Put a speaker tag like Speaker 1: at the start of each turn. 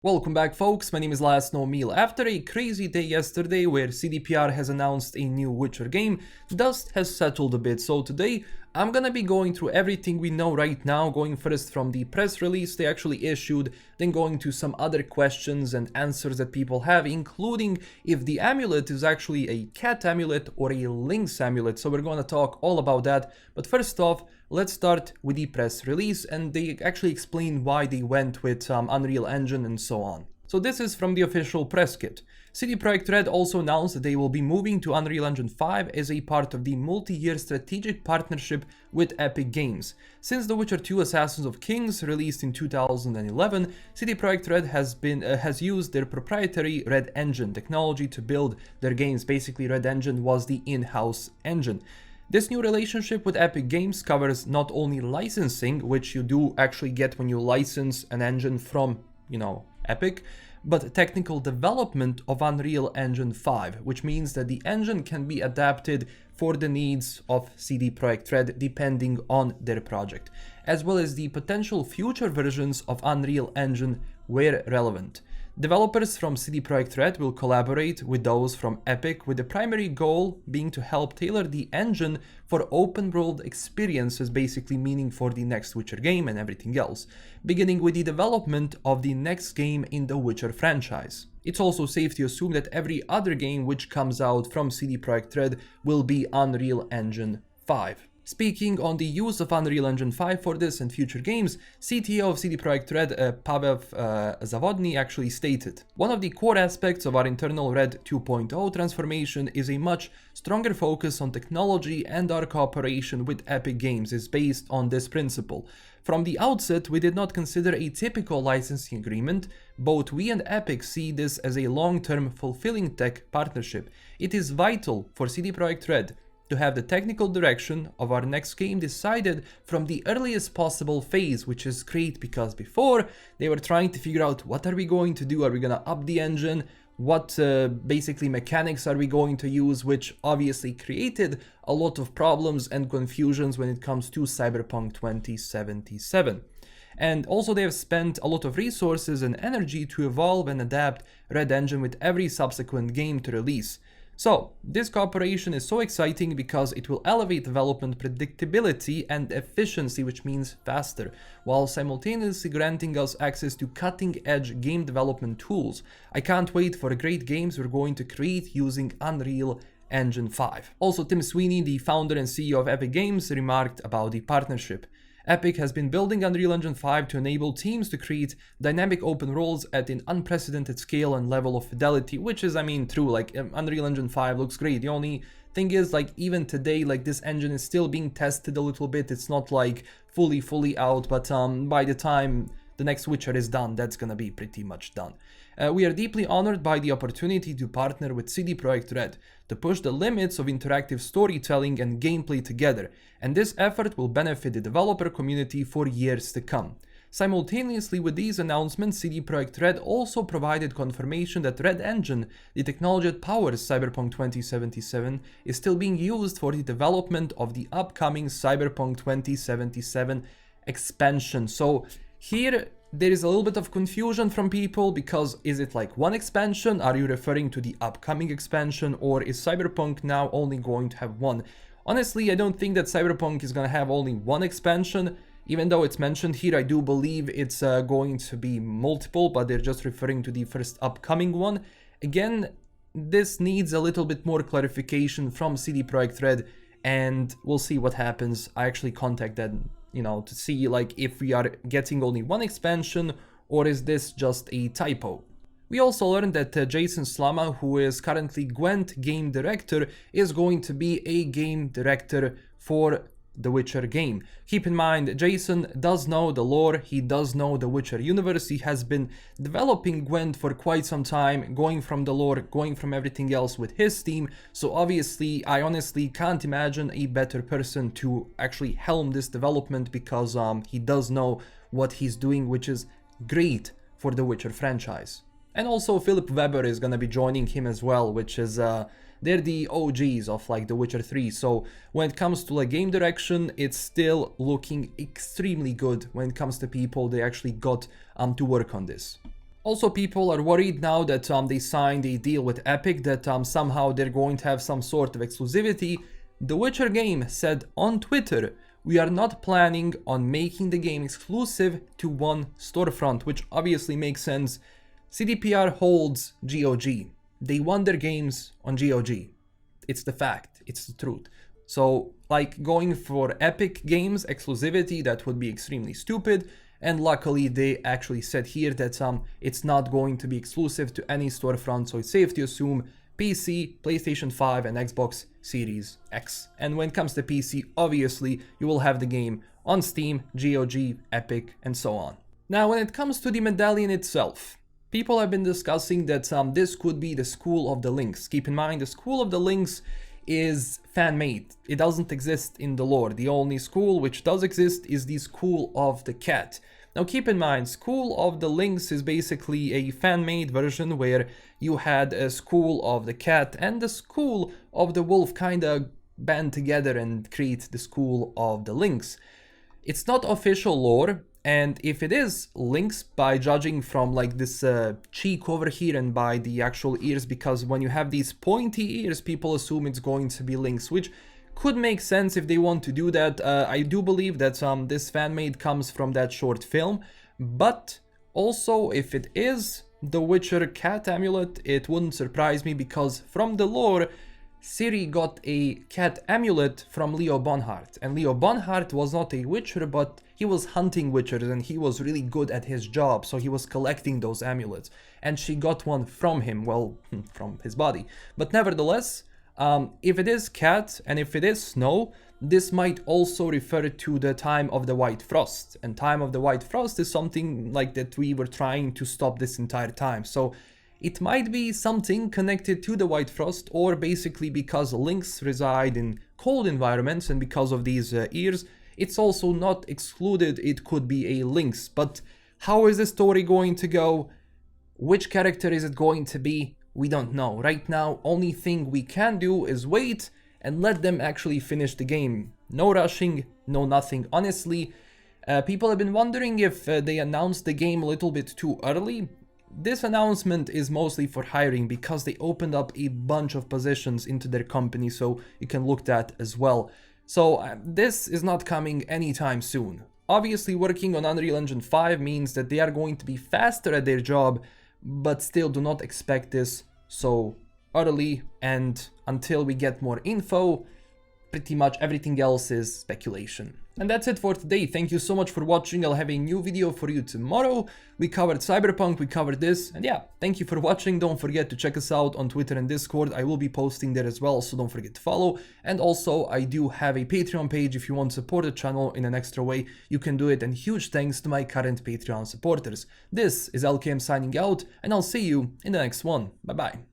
Speaker 1: Welcome back folks, my name is LastKnownMeal. After a crazy day yesterday where CDPR has announced a new Witcher game, dust has settled a bit, so today I'm gonna be going through everything we know right now, going first from the press release they actually issued, then going to some other questions and answers that people have, including if the amulet is actually a cat amulet or a lynx amulet, so we're gonna talk all about that. But first off, let's start with the press release, and they actually explain why they went with Unreal Engine and so on. So this is from the official press kit. CD Projekt Red also announced that they will be moving to Unreal Engine 5 as a part of the multi-year strategic partnership with Epic Games. Since The Witcher 2 Assassins of Kings released in 2011, CD Projekt Red has used their proprietary Red Engine technology to build their games. Basically, Red Engine was the in-house engine. This new relationship with Epic Games covers not only licensing, which you do actually get when you license an engine from, Epic, but technical development of Unreal Engine 5, which means that the engine can be adapted for the needs of CD Projekt Red depending on their project, as well as the potential future versions of Unreal Engine where relevant. Developers from CD Projekt Red will collaborate with those from Epic, with the primary goal being to help tailor the engine for open world experiences, basically meaning for the next Witcher game and everything else, beginning with the development of the next game in the Witcher franchise. It's also safe to assume that every other game which comes out from CD Projekt Red will be Unreal Engine 5. Speaking on the use of Unreal Engine 5 for this and future games, CTO of CD Projekt Red, Paweł Zawodny, actually stated, "One of the core aspects of our internal Red 2.0 transformation is a much stronger focus on technology, and our cooperation with Epic Games is based on this principle. From the outset, we did not consider a typical licensing agreement. Both we and Epic see this as a long-term, fulfilling tech partnership. It is vital for CD Projekt Red to have the technical direction of our next game decided from the earliest possible phase," which is great because before they were trying to figure out what are we going to do, are we gonna up the engine, what basically mechanics are we going to use, which obviously created a lot of problems and confusions when it comes to Cyberpunk 2077. And also they have spent a lot of resources and energy to evolve and adapt Red Engine with every subsequent game to release. So, this cooperation is so exciting because it will elevate development predictability and efficiency, which means faster, while simultaneously granting us access to cutting-edge game development tools. I can't wait for the great games we're going to create using Unreal Engine 5. Also, Tim Sweeney, the founder and CEO of Epic Games, remarked about the partnership. Epic has been building Unreal Engine 5 to enable teams to create dynamic open worlds at an unprecedented scale and level of fidelity, which is, true. Unreal Engine 5 looks great. The only thing is, even today, this engine is still being tested a little bit. It's not fully out, but by the time the next Witcher is done, that's gonna be pretty much done. We are deeply honored by the opportunity to partner with CD Projekt Red to push the limits of interactive storytelling and gameplay together, and this effort will benefit the developer community for years to come. Simultaneously with these announcements, CD Projekt Red also provided confirmation that Red Engine, the technology that powers Cyberpunk 2077, is still being used for the development of the upcoming Cyberpunk 2077 expansion. So here there is a little bit of confusion from people, because is it one expansion? Are you referring to the upcoming expansion, or is Cyberpunk now only going to have one? Honestly, I don't think that Cyberpunk is going to have only one expansion. Even though it's mentioned here, I do believe it's going to be multiple, but they're just referring to the first upcoming one. Again, this needs a little bit more clarification from CD Projekt Red, and we'll see what happens. I actually contacted to see if we are getting only one expansion, or is this just a typo. We also learned that Jason Slama, who is currently Gwent game director, is going to be a game director for the Witcher game. Keep in mind, Jason does know the lore, he does know the Witcher universe, he has been developing Gwent for quite some time, going from the lore, going from everything else with his team, so obviously I honestly can't imagine a better person to actually helm this development, because he does know what he's doing, which is great for the Witcher franchise. And also Philip Weber is gonna be joining him as well, which is they're the OGs of The Witcher 3, so when it comes to game direction, it's still looking extremely good when it comes to people they actually got to work on this. Also, people are worried now that they signed a deal with Epic that somehow they're going to have some sort of exclusivity. The Witcher game said on Twitter, "We are not planning on making the game exclusive to one storefront," which obviously makes sense. CDPR holds GOG. They want their games on GOG. It's the fact, it's the truth. So, like, going for Epic Games exclusivity, that would be extremely stupid. And luckily they actually said here that it's not going to be exclusive to any storefront, so it's safe to assume PC, PlayStation 5 and Xbox Series X. And when it comes to PC, obviously you will have the game on Steam, GOG, Epic and so on. Now when it comes to the medallion itself, people have been discussing that this could be the School of the Lynx. Keep in mind, the School of the Lynx is fan-made. It doesn't exist in the lore. The only school which does exist is the School of the Cat. Now keep in mind, School of the Lynx is basically a fan-made version where you had a School of the Cat and the School of the Wolf kinda band together and create the School of the Lynx. It's not official lore, and if it is Lynx, by judging from like this cheek over here and by the actual ears, because when you have these pointy ears, people assume it's going to be Lynx, which could make sense if they want to do that. I do believe that this fan-made comes from that short film, but also if it is the Witcher cat amulet, it wouldn't surprise me, because from the lore, Ciri got a cat amulet from Leo Bonhart, and Leo Bonhart was not a witcher, but he was hunting witchers and he was really good at his job, so he was collecting those amulets, and she got one from him, well, from his body. But nevertheless, if it is cat and if it is snow, this might also refer to the time of the White Frost, and time of the White Frost is something like that we were trying to stop this entire time, so it might be something connected to the White Frost, or basically because lynx reside in cold environments and because of these ears, it's also not excluded it could be a lynx. But how is the story going to go? Which character is it going to be? We don't know. Right now, only thing we can do is wait and let them actually finish the game. No rushing, no nothing. Honestly, people have been wondering if they announced the game a little bit too early. This announcement is mostly for hiring because they opened up a bunch of positions into their company, so you can look that as well. So this is not coming anytime soon. Obviously, working on Unreal Engine 5 means that they are going to be faster at their job, but still do not expect this so early, and until we get more info, pretty much everything else is speculation. And that's it for today. Thank you so much for watching. I'll have a new video for you tomorrow. We covered Cyberpunk, we covered this, and yeah, thank you for watching. Don't forget to check us out on Twitter and Discord. I will be posting there as well, so don't forget to follow. And also, I do have a Patreon page. If you want to support the channel in an extra way, you can do it, and huge thanks to my current Patreon supporters. This is LKM signing out, and I'll see you in the next one. Bye bye.